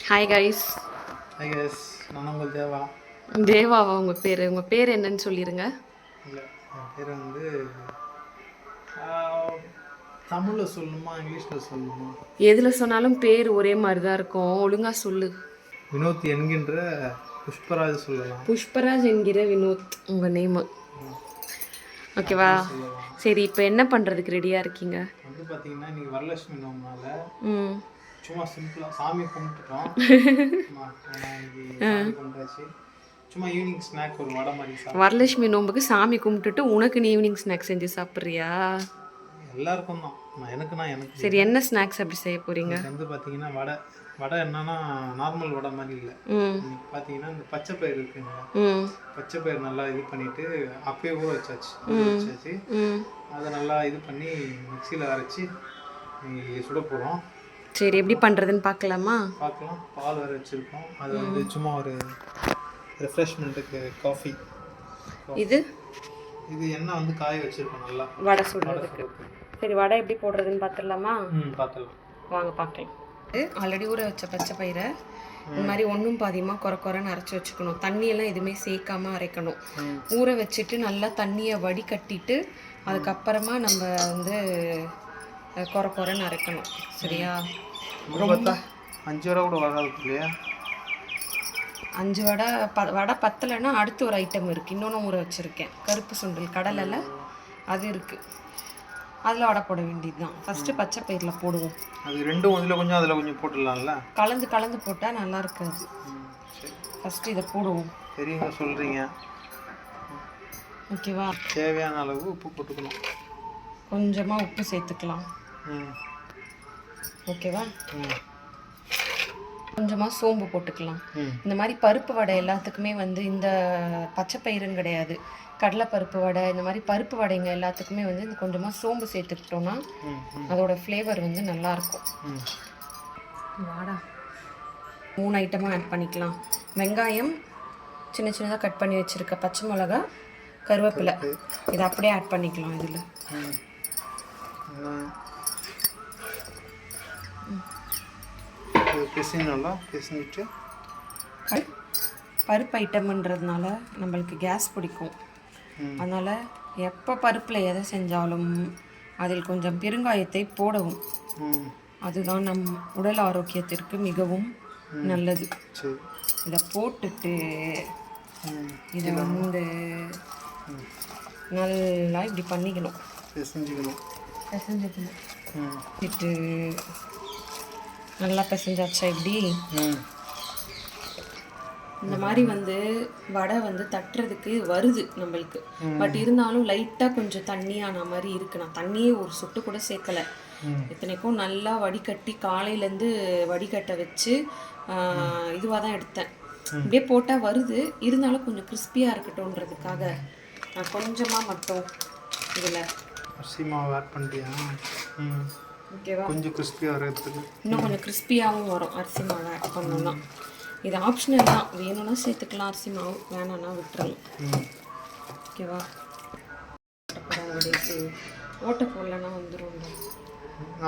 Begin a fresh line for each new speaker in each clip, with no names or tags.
Hi guys.
Hi guys, நான் உங்கள் தேவா.
தேவாவா உங்கள் பேர்? உங்கள் பேர் என்னன்னு சொல்லிடுங்க.
இல்லை, என் பேர் வந்து தமிழில் சொல்லணுமா இங்கிலீஷில் சொல்லணுமா?
எதில் சொன்னாலும் பேர் ஒரே மாதிரி தான் இருக்கும். ஒழுங்காக சொல்லு.
வினோத் என்கின்ற புஷ்பராஜ் சொல்லலாம்.
புஷ்பராஜ் என்கிற வினோத் உங்கள் நேமு. ஓகேவா? சரி, இப்போ என்ன பண்ணுறதுக்கு ரெடியாக இருக்கீங்க?
வந்து பார்த்தீங்கன்னா இன்றைக்கி வரலட்சுமி நோம்புனால சும்மா சிம்பிளாக சாமி கும்பிட்டுட்டோம். கும்பிட்டாச்சு. சும்மா ஈவினிங் ஸ்நாக் ஒரு வடை மாதிரி சாப்பிட்டு.
வரலட்சுமி நோம்புக்கு சாமி கும்பிட்டுட்டு உனக்கு நீ ஈவினிங் ஸ்நாக்ஸ் செஞ்சு சாப்பிட்றியா?
எல்லாருக்கும் தான், எனக்கு.
சரி, என்ன ஸ்நாக்ஸ் அப்படி செய்ய போகிறீங்க?
வந்து பார்த்தீங்கன்னா வடை என்னன்னா நார்மல் வடை மாதிரி இல்லை. பார்த்தீங்கன்னா இந்த பச்சை பயிர் இருக்குங்க, பச்சை பயிர் நல்லா இது பண்ணிட்டு அப்பயே ஊற வச்சாச்சு. அதை நல்லா இது பண்ணி மிக்சியில் அரைச்சி சுட போகிறோம்.
சரி, எப்படி பண்ணுறதுன்னு பார்க்கலாம்.
பால் வேறு வச்சுருக்கோம். அது வந்து சும்மா ஒரு ரெஃப்ரெஷ்மெண்ட்டுக்கு காஃபி.
இது
எண்ணெய் வந்து காய வச்சுருக்கோம் நல்லா
வடை சுடுறதுக்கு. சரி, வடை எப்படி போடுறதுன்னு பார்த்துடலாமா?
பார்த்துடலாம்,
வாங்க பார்க்கலாம். ஆல்ரெடி ஊற வச்ச பச்சை பயிரை இந்த மாதிரி ஒன்றும் பாதியமாக குறைன்னு அரைச்சி வச்சுக்கணும். தண்ணியெல்லாம் எதுவுமே சேர்க்காமல் அரைக்கணும். ஊற வச்சுட்டு நல்லா தண்ணியை வடிகட்டிட்டு அதுக்கப்புறமா நம்ம வந்து குறைன்னு அரைக்கணும். சரியா?
ரொம்ப 5 வடை கூட வராது இல்லையா?
5 வடை பத்தலைன்னா அடுத்து ஒரு ஐட்டம் இருக்குது. இன்னொன்று ஊற வச்சுருக்கேன், கருப்பு சுண்டல் கடலைல அது இருக்குது. அதில் வடை போட வேண்டியது தான். ஃபஸ்ட்டு பச்சை பயிரில் போடுவோம்.
அது ரெண்டும் அதில் கொஞ்சம் போட்டுடலாம்ல.
கலந்து போட்டால் நல்லா இருக்காது. ஃபஸ்ட்டு இதை போடுவோம்.
சரிங்க, சொல்கிறீங்க.
ஓகேவா?
தேவையான அளவு உப்பு போட்டுக்கணும்.
கொஞ்சமாக உப்பு சேர்த்துக்கலாம். ஓகேவா? கொஞ்சமாக சோம்பு போட்டுக்கலாம். இந்த மாதிரி பருப்பு வடை எல்லாத்துக்குமே வந்து இந்த பச்சை பயிறுன்னு கிடையாது, கடலைப்பருப்பு வடை, இந்த மாதிரி பருப்பு வடைங்க எல்லாத்துக்குமே வந்து இந்த கொஞ்சமாக சோம்பு சேர்த்துக்கிட்டோன்னா அதோட ஃப்ளேவர் வந்து நல்லாயிருக்கும். வாடா 3 ஐட்டமாக ஆட் பண்ணிக்கலாம். வெங்காயம் சின்ன சின்னதாக கட் பண்ணி வச்சுருக்க, பச்சை மிளகா, கருவேப்பிலை, இதை அப்படியே ஆட் பண்ணிக்கலாம். இதில்
பிசைஞ்சிட்டு
பருப்பு ஐட்டம்ன்றதுனால நம்மளுக்கு கேஸ் பிடிக்கும். அதனால் எப்போ பருப்பில் எதை செஞ்சாலும் அதில் கொஞ்சம் பெருங்காயத்தை போடவும். அதுதான் நம் உடல் ஆரோக்கியத்திற்கு மிகவும் நல்லது. இதை போட்டுட்டு இதை வந்து நல்லா இப்படி பண்ணிக்கணும், பிசைஞ்சிக்கணும். விட்டு நல்லா பிசைஞ்சாச்சா? இப்படி இந்த மாதிரி வந்து வடை வந்து தட்டுறதுக்கு வருது நம்மளுக்கு. பட் இருந்தாலும் லைட்டாக கொஞ்சம் தண்ணியான மாதிரி இருக்கு. நான் தண்ணியே ஒரு சொட்டு கூட சேர்க்கலை. இத்தனைக்கும் நல்லா வடிகட்டி காலையிலேருந்து வடிகட்ட வச்சு இதுவாக தான் எடுத்தேன். இப்படியே போட்டால் வருது. இருந்தாலும் கொஞ்சம் கிறிஸ்பியாக இருக்கட்டும்ன்றதுக்காக நான் கொஞ்சமாக மட்டும் இதில்
அரிசி மாவு ஆட் பண்ணிட்டியா?
ஓகேவா?
கொஞ்சம் கிறிஸ்பியாக வரதுக்கு
இன்னும் கொஞ்சம் கிறிஸ்பியாகவும் வரும் அரிசி மாவு ஆட் பண்ணோன்னா. இது ஆப்ஷனல் தான், வேணும்னா சேர்த்துக்கலாம் அரிசி மாவு, வேணான்னா விட்டுறலாம். ஓகேவா? ஓட்டை போடலன்னா வந்துடும்.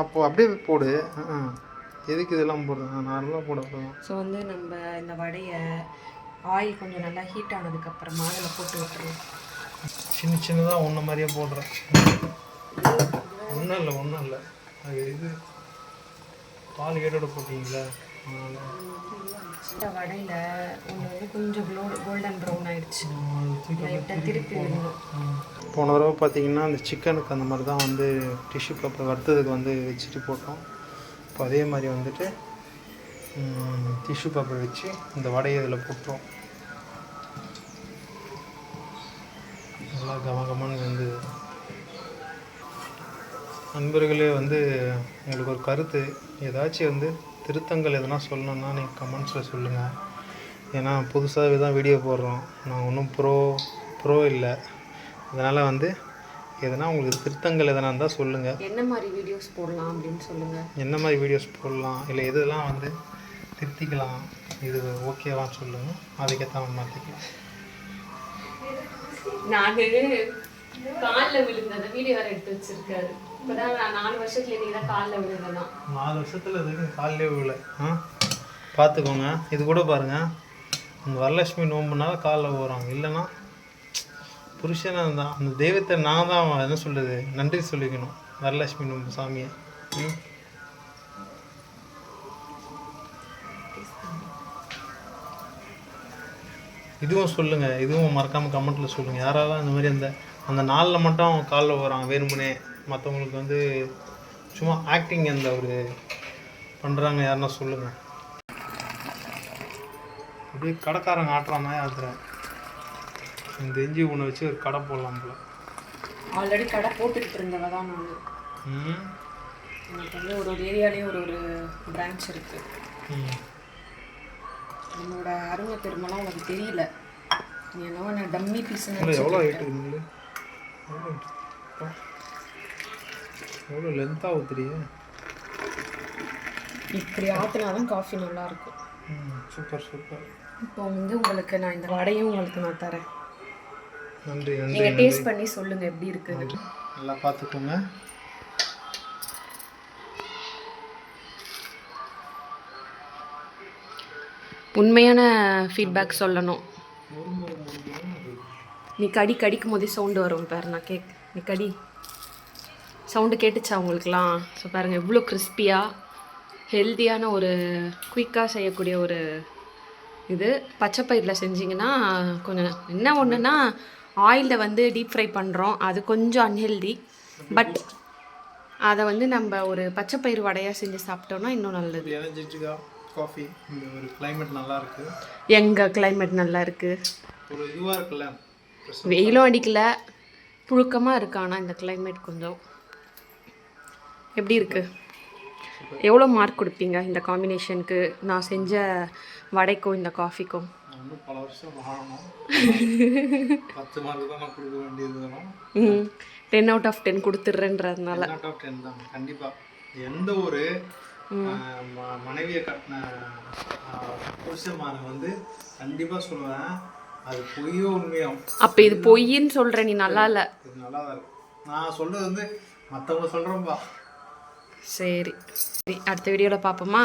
அப்போது அப்படியே போடு. எதுக்கு இதெல்லாம் போடுறேன்? நார்மலாக போட.
ஸோ வந்து நம்ம இந்த வடையை ஆயில் கொஞ்சம் நல்லா ஹீட் ஆனதுக்கப்புறமா அதில் போட்டு விட்டுருவோம்.
சின்னதாக ஒன்று மாதிரியே போடுறேன். ஒன்றும் இல்லை அது இது பால் ஏடோட போட்டிங்களா?
இந்த வடையில் ஒன்று வந்து கொஞ்சம் கோல்டன் ப்ரௌன் ஆகிடுச்சு. லைட்டாக திருப்பி விடணும்.
போன தடவை பார்த்தீங்கன்னா அந்த சிக்கனுக்கு அந்த மாதிரி தான் வந்து டிஷ்யூ பேப்பர் வறுத்ததுக்கு வந்து வச்சுட்டு போட்டோம். இப்போ அதே மாதிரி வந்துட்டு டிஷ்யூ பேப்பர் வச்சு இந்த வடையை இதில் போட்டோம். நல்லா கமகமன்னு வந்து நண்பர்களே வந்து உங்களுக்கு ஒரு கருத்து ஏதாச்சும் வந்து திருத்தங்கள் எதனா சொல்லணுன்னா நீங்கள் கமெண்ட்ஸில் சொல்லுங்கள். ஏன்னா புதுசாகவே தான் வீடியோ போடுறோம், நான் ஒன்றும் ப்ரோ இல்லை. அதனால் வந்து எதனா உங்களுக்கு திருத்தங்கள் எதனா இருந்தால் சொல்லுங்கள்.
என்ன மாதிரி வீடியோஸ் போடலாம் அப்படின்னு சொல்லுங்கள்.
என்ன மாதிரி வீடியோஸ் போடலாம், இல்லை எதெல்லாம் வந்து திருத்திக்கலாம், இது ஓகேவான்னு சொல்லுங்கள். அதுக்கேற்ற மாதிரி மாற்றிக்கலாம்.
நாங்கள் காலில் விழுந்த அந்த வீடியோ வேறு எடுத்து வச்சுருக்காரு. இப்போதான் 4 வருஷத்துல நீங்கள் தான் காலில் விழுந்தேன்னா.
4 வருஷத்தில் எதுக்கு காலிலே விழல? பார்த்துக்கோங்க. இது கூட பாருங்கள், இந்த வரலட்சுமி நோம்புனால காலில் போகிறாங்க. இல்லைன்னா புருஷனை தான் அந்த தெய்வத்தை நான் தான் என்ன சொல்கிறது நன்றி சொல்லிக்கணும். வரலட்சுமி நோம்பு சாமியை. இதுவும் சொல்லுங்கள், இதுவும் மறக்காமல் கமெண்ட்டில் சொல்லுங்கள். யாராவது இந்த மாதிரி அந்த நாளில் மட்டும் காலில் போகிறாங்க வேணுமுனே, மற்றவங்களுக்கு வந்து சும்மா ஆக்டிங் அந்த ஒரு பண்ணுறாங்க யாருன்னா சொல்லுங்கள். அப்படியே கடைக்காரங்க ஆட்டுற மாதிரி ஆட்டுறேன். இந்த இஞ்சி ஒன்று வச்சு ஒரு கடை போடலாம் போல.
ஆல்ரெடி கடை போட்டுக்கிட்டு இருந்தவ தான் நான். எனக்கு வந்து ஒரு ஏரியாலேயே ஒரு பிரான்ச் இருக்குது. என்னோட அருமை பெருமெல்லாம் உனக்கு தெரியல. நீ என்னவோ நான் டம்மி பீஸ்ன்னு
எவ்வளோ ஹைட்டு இல்லை, எவ்வளோ லென்த்தாக ஊற்றுறியே.
இப்படி ஆற்றினாதான் காஃபி நல்லாயிருக்கும்.
Super super.
இப்போ வந்து உங்களுக்கு நான் இந்த வடையும் உங்களுக்கு நான் தரேன்.
நன்றி நன்றி.
நீங்கள் டேஸ்ட் பண்ணி சொல்லுங்கள் எப்படி இருக்குது.
நல்லா பார்த்துக்கோங்க.
உண்மையான ஃபீட்பேக் சொல்லணும். நீ கடிக்கும் போதே சவுண்டு வரும் பாரு. நான் நீ கடி சவுண்டு கேட்டுச்சா உங்களுக்குலாம்? ஸோ பாருங்கள் எவ்வளோ கிறிஸ்பியாக ஹெல்த்தியான ஒரு குயிக்காக செய்யக்கூடிய ஒரு இது. பச்சைப்பயிரில் செஞ்சிங்கன்னா கொஞ்சம் என்ன ஒன்றுனா ஆயிலில் வந்து டீப் ஃப்ரை பண்ணுறோம், அது கொஞ்சம் அன்ஹெல்தி. பட் அதை வந்து நம்ம ஒரு பச்சைப்பயிறு வடையாக செஞ்சு சாப்பிட்டோம்னா இன்னும் நல்லது.
காஃபி இந்த ஒரு கிளைமேட் நல்லா இருக்கு.
எங்கள் கிளைமேட் நல்லா இருக்கு.
ஒரு இதுவாக இருக்குல்ல,
வெயிலும் அடிக்கல, புழுக்கமாக இருக்கு. ஆனால் இந்த கிளைமேட் கொஞ்சம் எப்படி இருக்கு? எவ்வளோ மார்க் கொடுப்பீங்க இந்த காம்பினேஷனுக்கு, நான் செஞ்ச வடைக்கும் இந்த காஃபிக்கும்?
இன்னும் பல வருஷம் ஆகணும். 10 மார்க் தான் நான் கொடுக்க வேண்டியது வரும்.
10 out of 10 கொடுத்துட்றேன்றதுனால
10 out of 10 தான் கண்டிப்பாக. எந்த ஒரு மனைவியை கட்டின புருஷமான வந்து கண்டிப்பாக சொல்லுவேன், அது பொய்யோ உண்மையோ.
அப்போ இது பொய்ன்னு சொல்கிறேன், நீ நல்லா இல்லை.
இது நல்லா தான் இருக்கு. நான் சொல்கிறது வந்து மற்றவங்க சொல்கிறேன்ப்பா.
சரி, அடுத்த வீடியோவில் பார்ப்போமா?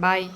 பாய்.